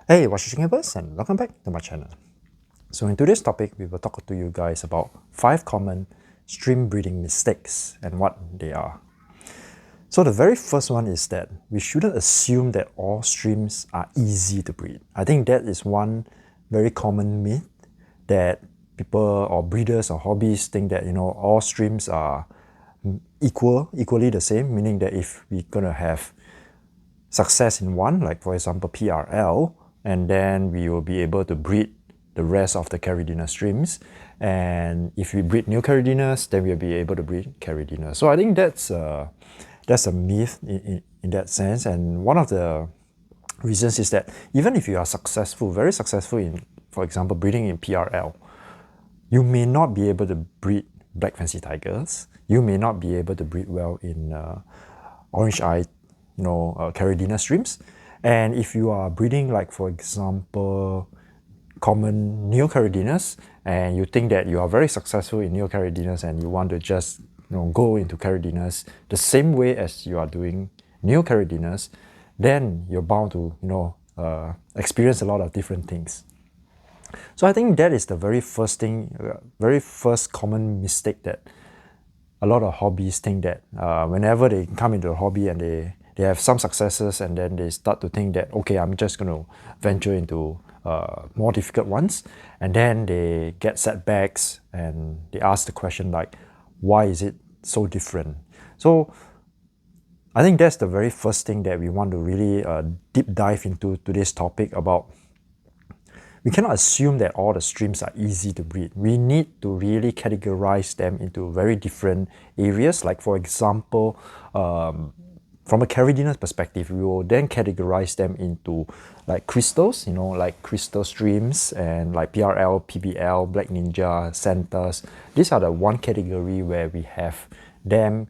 Hey, what's your neighbors, and welcome back to my channel. So in today's topic, we will talk to you guys about 5 common stream breeding mistakes and what they are. So the very first one is that we shouldn't assume that all streams are easy to breed. I think that is one very common myth that people or breeders or hobbyists think that all streams are equally the same, meaning that if we're gonna have success in one, like for example PRL, and then we will be able to breed the rest of the Caridina streams. And if we breed new Caridinas, then we'll be able to breed Caridina. So I think that's a myth in that sense. And one of the reasons is that even if you are successful, very successful in, for example, breeding in PRL, you may not be able to breed black fancy tigers. You may not be able to breed well in orange eye, Caridina streams. And if you are breeding, like for example, common Neocaridinas, and you think that you are very successful in Neocaridinas and you want to just go into Caridinas the same way as you are doing Neocaridinas, then you're bound to experience a lot of different things. So I think that is the very first thing, very first common mistake that a lot of hobbyists think that whenever they come into a hobby and they have some successes, and then they start to think that, okay, I'm just going to venture into more difficult ones, and then they get setbacks and they ask the question like, why is it so different? So I think that's the very first thing that we want to really deep dive into today's topic about. We cannot assume that all the streams are easy to breed. We need to really categorize them into very different areas. Like for example, from a Caridina perspective, we will then categorize them into like crystals, like crystal streams, and like PRL, PBL, Black Ninja, Santas. These are the one category where we have them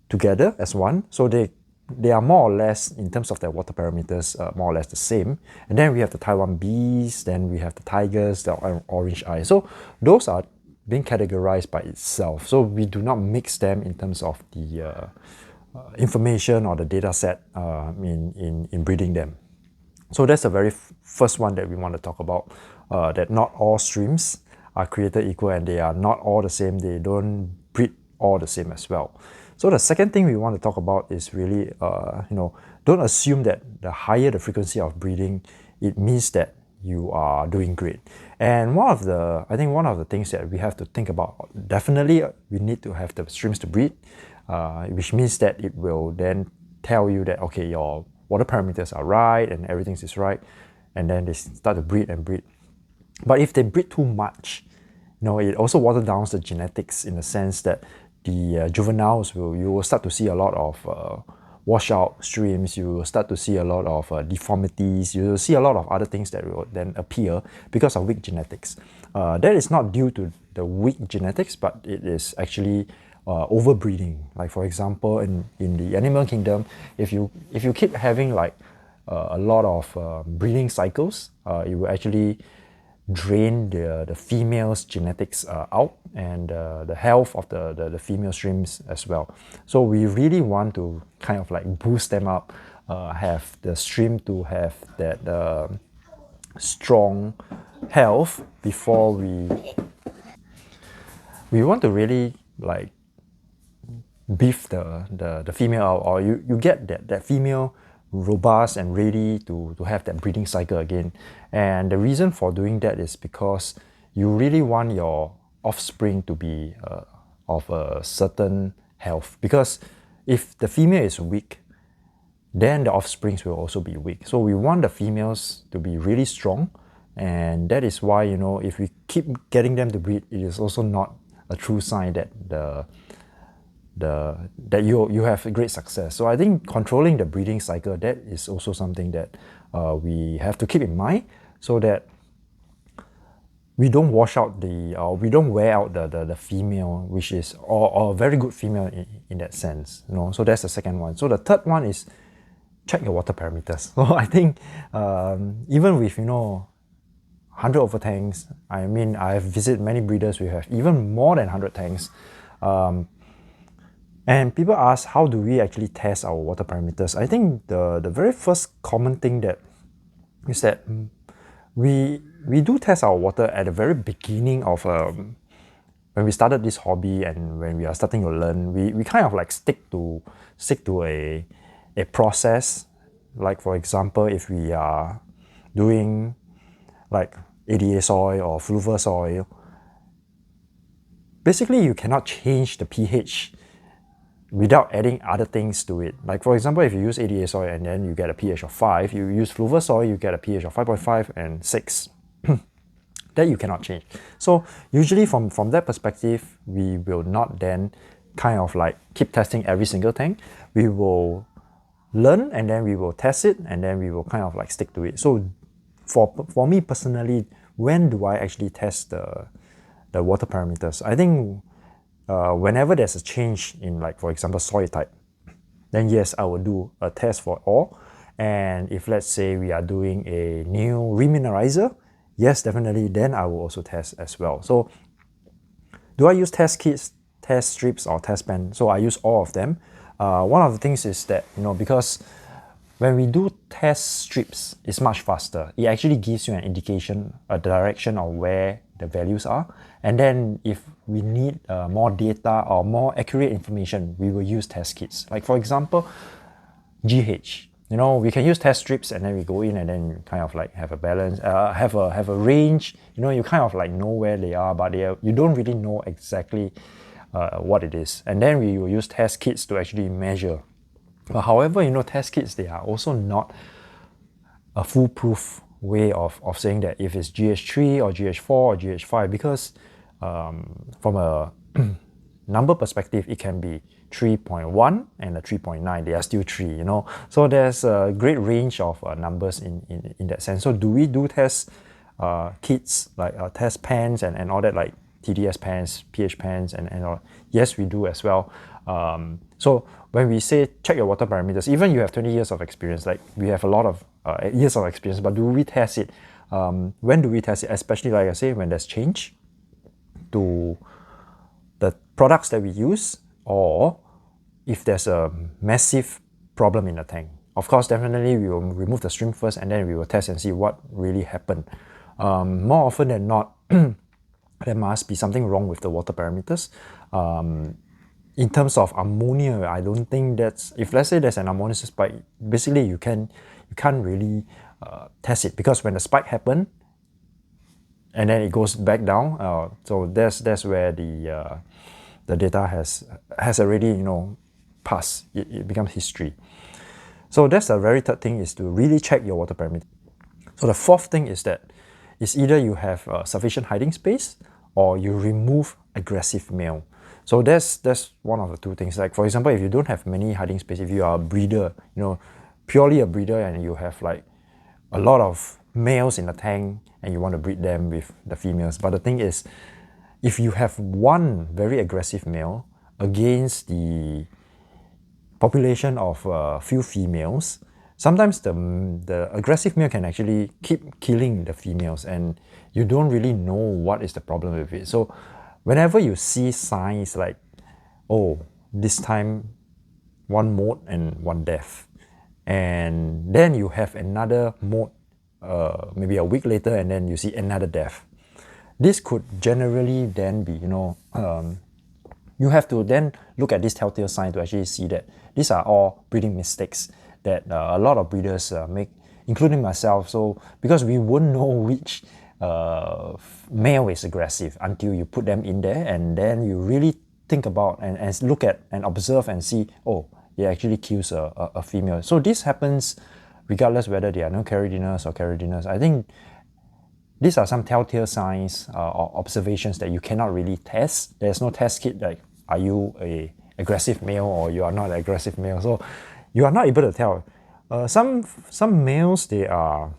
together as one. So they are more or less, in terms of their water parameters, more or less the same. And then we have the Taiwan bees, then we have the tigers, the orange eye. So those are being categorized by itself. So we do not mix them in terms of the information or the data set in breeding them. So that's the very first one that we want to talk about, that not all streams are created equal and they are not all the same. They don't breed all the same as well. So the second thing we want to talk about is really, don't assume that the higher the frequency of breeding, it means that you are doing great. And I think one of the things that we have to think about, definitely we need to have the streams to breed, which means that it will then tell you that, okay, your water parameters are right and everything is right, and then they start to breed and breed. But if they breed too much, it also waters down the genetics, in the sense that the juveniles you will start to see a lot of washout streams. You will start to see a lot of deformities. You will see a lot of other things that will then appear because of weak genetics. That is not due to the weak genetics, but it is actually overbreeding. Like for example, in the animal kingdom, if you keep having like a lot of breeding cycles, it will actually drain the female's genetics out, and the health of the female streams as well. So we really want to kind of like boost them up, have the stream to have that strong health before we want to really like beef the female out, or you get that female robust and ready to have that breeding cycle again. And the reason for doing that is because you really want your offspring to be of a certain health, because if the female is weak, then the offsprings will also be weak. So we want the females to be really strong, and that is why, if we keep getting them to breed, it is also not a true sign that that you have great success. So I think controlling the breeding cycle, that is also something that we have to keep in mind, so that we don't wash out we don't wear out the female, which is or a very good female in that sense. So that's the second one. So the third one is check your water parameters. So I think even with 100 over tanks, I mean, I've visited many breeders who have even more than 100 tanks. And people ask, how do we actually test our water parameters? I think the very first common thing that is that we do test our water at the very beginning of when we started this hobby and when we are starting to learn. We kind of like stick to a process. Like for example, if we are doing like ADA soil or fluvial soil, basically you cannot change the pH without adding other things to it. Like for example, if you use ADA soil and then you get a pH of 5, you use fluvial soil, you get a pH of 5.5 and 6. That you cannot change. So usually from that perspective, we will not then kind of like keep testing every single tank. We will learn and then we will test it and then we will kind of like stick to it. So for me personally, when do I actually test the water parameters? I think whenever there's a change in, like for example, soil type, then yes, I will do a test for all. And if let's say we are doing a new remineralizer, yes, definitely, then I will also test as well. So do I use test kits, test strips, or test pen? So I use all of them. One of the things is that, because when we do test strips, it's much faster. It actually gives you an indication, a direction of where the values are. And then if we need more data or more accurate information, we will use test kits. Like for example, GH. We can use test strips and then we go in and then kind of like have a balance, have a range. You kind of like know where they are, but you don't really know exactly what it is. And then we will use test kits to actually measure. But however, test kits, they are also not a foolproof way of saying that if it's GH3 or GH4 or GH5, because from a number perspective, it can be 3.1 and a 3.9. They are still 3, So there's a great range of numbers in that sense. So do we do test kits, like test pens and all that, like TDS pens, pH pens, and all? Yes, we do as well. So when we say check your water parameters, even you have 20 years of experience, like we have a lot of years of experience, but do we test it? When do we test it? Especially, like I say, when there's change to the products that we use, or if there's a massive problem in the tank. Of course, definitely we will remove the stream first and then we will test and see what really happened. More often than not, there must be something wrong with the water parameters. In terms of ammonia, I don't think that's, if let's say there's an ammonia spike, basically you can't really test it, because when the spike happens and then it goes back down, so that's where the data has already passed. It becomes history. So that's the very third thing, is to really check your water parameter. So the fourth thing is that it's either you have sufficient hiding space or you remove aggressive male. So that's one of the two things. Like for example, if you don't have many hiding space, if you are a breeder, purely a breeder, and you have like a lot of males in the tank and you want to breed them with the females. But the thing is, if you have one very aggressive male against the population of a few females, sometimes the aggressive male can actually keep killing the females and you don't really know what is the problem with it. So whenever you see signs like, oh, this time one mold and one death, and then you have another mold maybe a week later and then you see another death, this could generally then be, you have to then look at this telltale sign to actually see that these are all breeding mistakes that a lot of breeders make, including myself. So because we won't know which male is aggressive until you put them in there, and then you really think about and look at and observe and see, oh, it actually kills a female. So this happens regardless whether they are non-caridinous or caridinous. I think these are some telltale signs or observations that you cannot really test. There's no test kit like, are you a aggressive male or you are not an aggressive male. So you are not able to tell. Some males, they are,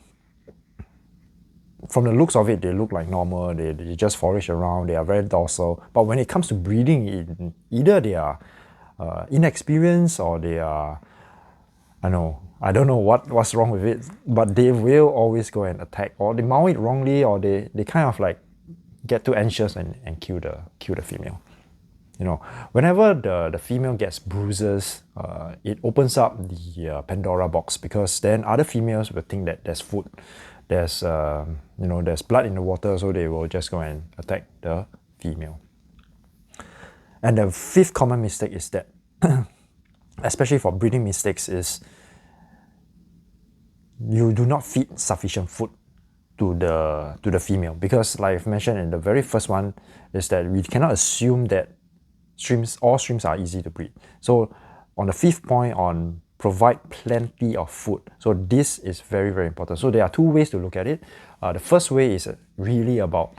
from the looks of it, they look like normal. They just forage around. They are very docile. But when it comes to breeding, either they are inexperienced or they are, I don't know what's wrong with it, but they will always go and attack, or they mount it wrongly, or they kind of like get too anxious and kill the female. You know, whenever the female gets bruises, it opens up the Pandora box, because then other females will think that there's food, there's there's blood in the water, so they will just go and attack the female. And the fifth common mistake is that, especially for breeding mistakes, is you do not feed sufficient food to the female, because like I've mentioned in the very first one, is that we cannot assume that all shrimps are easy to breed. So on the fifth point, on provide plenty of food. So this is very, very important. So there are two ways to look at it. The first way is really about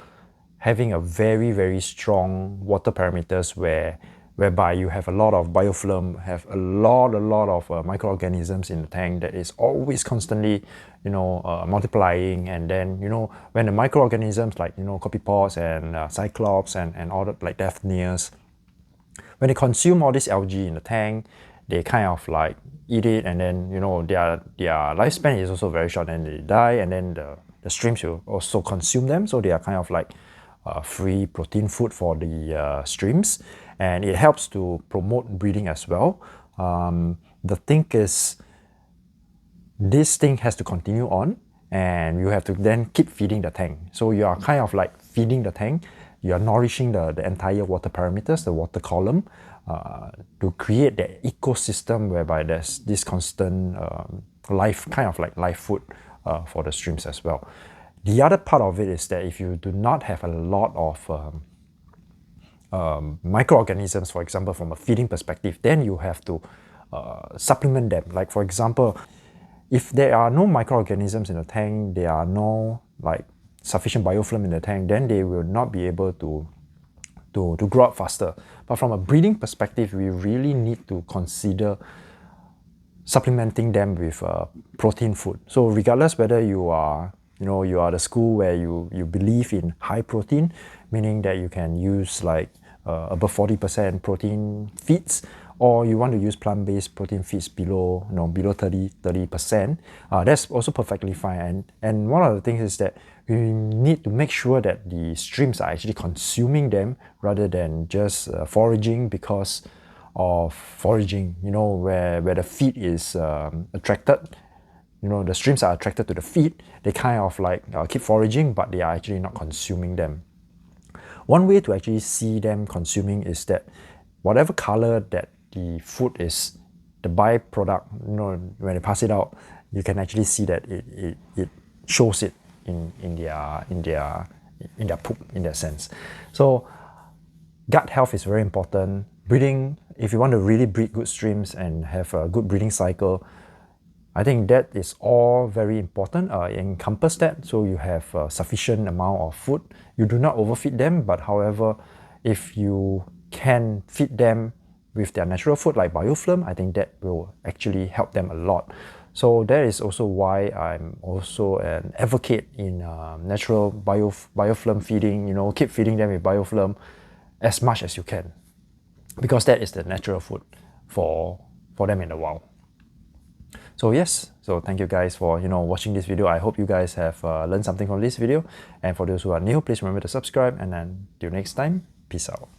having a very, very strong water parameters whereby you have a lot of biofilm, have a lot of microorganisms in the tank that is always constantly, multiplying. And then, when the microorganisms like, copypods and cyclops and all the like Daphnias, when they consume all this algae in the tank, they kind of like eat it, and then their lifespan is also very short, and they die, and then the shrimps will also consume them, so they are kind of like free protein food for the shrimps, and it helps to promote breeding as well. The thing is, this thing has to continue on, and you have to then keep feeding the tank. So you are kind of like feeding the tank. You are nourishing the entire water parameters, the water column, to create the ecosystem whereby there's this constant life food for the shrimps as well. The other part of it is that if you do not have a lot of microorganisms, for example, from a feeding perspective, then you have to supplement them. Like for example, if there are no microorganisms in the tank, there are no sufficient biofilm in the tank, then they will not be able to grow up faster. But from a breeding perspective, we really need to consider supplementing them with protein food. So regardless whether you are the school where you believe in high protein, meaning that you can use above 40% protein feeds, or you want to use plant-based protein feeds below 30%, that's also perfectly fine. And one of the things is that we need to make sure that the shrimps are actually consuming them rather than just foraging because of foraging, where the feed is attracted. The shrimps are attracted to the feed. They kind of keep foraging, but they are actually not consuming them. One way to actually see them consuming is that whatever color that the food is, the byproduct, when they pass it out, you can actually see that it shows it in their poop, in that sense. So gut health is very important. Breeding, if you want to really breed good shrimps and have a good breeding cycle, I think that is all very important. Encompass that, so you have a sufficient amount of food. You do not overfeed them, but however, if you can feed them with their natural food like biofilm, I think that will actually help them a lot. So that is also why I'm also an advocate in natural biofilm feeding. Keep feeding them with biofilm as much as you can, because that is the natural food for them in the wild. So yes, so thank you guys for watching this video. I hope you guys have learned something from this video. And for those who are new, please remember to subscribe. And then till next time, peace out.